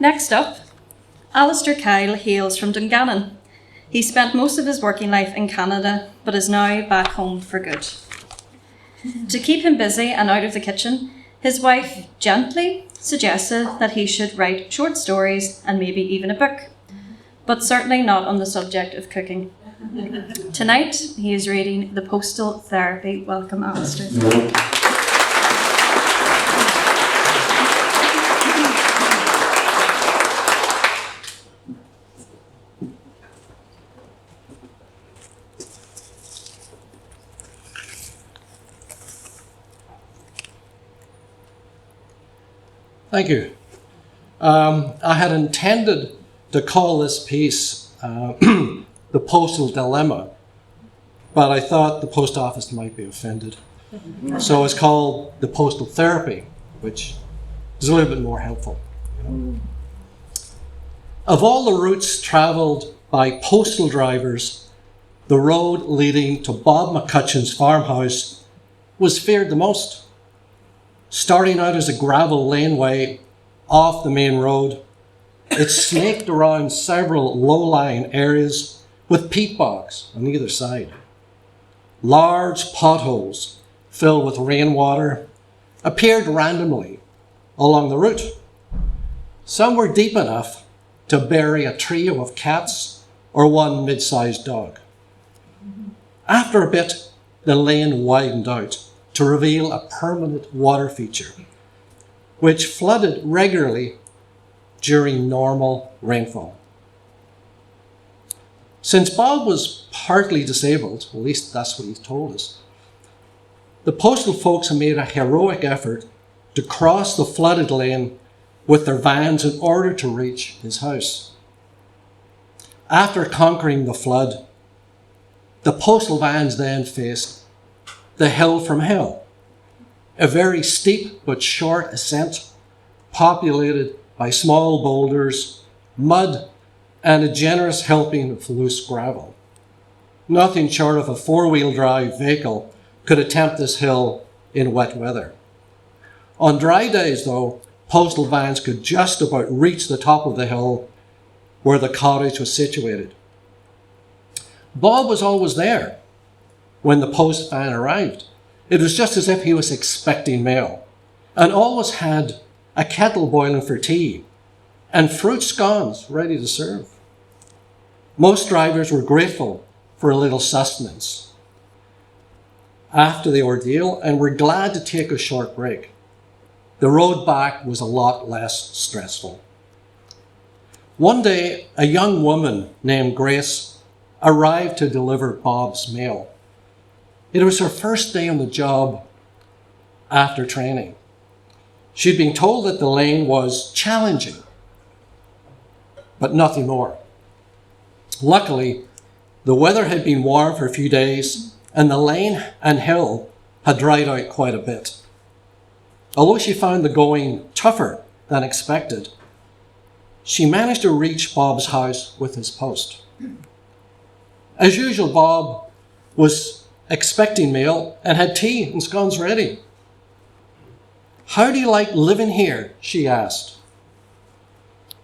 Next up, Allister Kyle hails from Dungannon. He spent most of his working life in Canada, but is now back home for good. To keep him busy and out of the kitchen, his wife gently suggested that he should write short stories and maybe even a book, but certainly not on the subject of cooking. Tonight, he is reading The Postal Therapy. Welcome, Allister. Thank you. I had intended to call this piece The Postal Dilemma, but I thought the post office might be offended. So it's called The Postal Therapy, which is a little bit more helpful. Of all the routes travelled by postal drivers, the road leading to Bob McCutcheon's farmhouse was feared the most. Starting out as a gravel laneway off the main road, it snaked around several low-lying areas with peat bogs on either side. Large potholes filled with rainwater appeared randomly along the route. Some were deep enough to bury a trio of cats or one mid-sized dog. After a bit, the lane widened out to reveal a permanent water feature, which flooded regularly during normal rainfall. Since Bob was partly disabled, at least that's what he told us, the postal folks had made a heroic effort to cross the flooded lane with their vans in order to reach his house. After conquering the flood, the postal vans then faced the hill from hell, a very steep but short ascent populated by small boulders, mud, and a generous helping of loose gravel. Nothing short of a four-wheel drive vehicle could attempt this hill in wet weather. On dry days, though, postal vans could just about reach the top of the hill where the cottage was situated. Bob was always there when the post van arrived. It was just as if he was expecting mail, and always had a kettle boiling for tea and fruit scones ready to serve. Most drivers were grateful for a little sustenance after the ordeal and were glad to take a short break. The road back was a lot less stressful. One day, a young woman named Grace arrived to deliver Bob's mail. It was her first day on the job after training. She'd been told that the lane was challenging, but nothing more. Luckily, the weather had been warm for a few days, and the lane and hill had dried out quite a bit. Although she found the going tougher than expected, she managed to reach Bob's house with his post. As usual, Bob was expecting mail and had tea and scones ready. "How do you like living here?" she asked.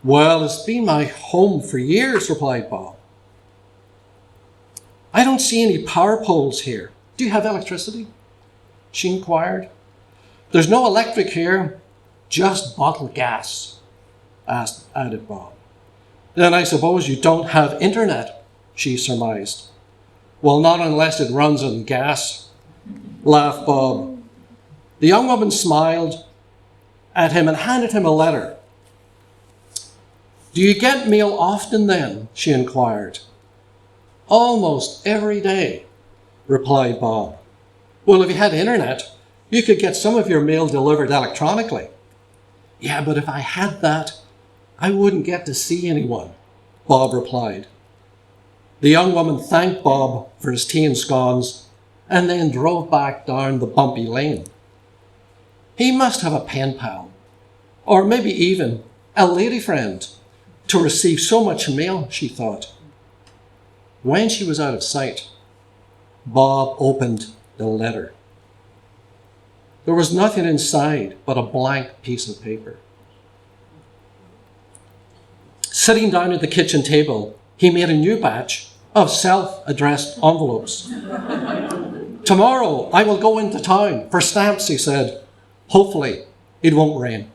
"Well, it's been my home for years," replied Bob. "I don't see any power poles here. Do you have electricity?" she inquired. "There's no electric here, just bottled gas," added Bob. "Then I suppose you don't have internet," she surmised. "Well, not unless it runs on gas," laughed Bob. The young woman smiled at him and handed him a letter. "Do you get mail often then?" she inquired. "Almost every day," replied Bob. "Well, if you had internet, you could get some of your mail delivered electronically." "Yeah, but if I had that, I wouldn't get to see anyone," Bob replied. The young woman thanked Bob for his tea and scones and then drove back down the bumpy lane. He must have a pen pal, or maybe even a lady friend, to receive so much mail, she thought. When she was out of sight, Bob opened the letter. There was nothing inside but a blank piece of paper. Sitting down at the kitchen table, he made a new batch of self-addressed envelopes. "Tomorrow I will go into town for stamps," he said. "Hopefully it won't rain."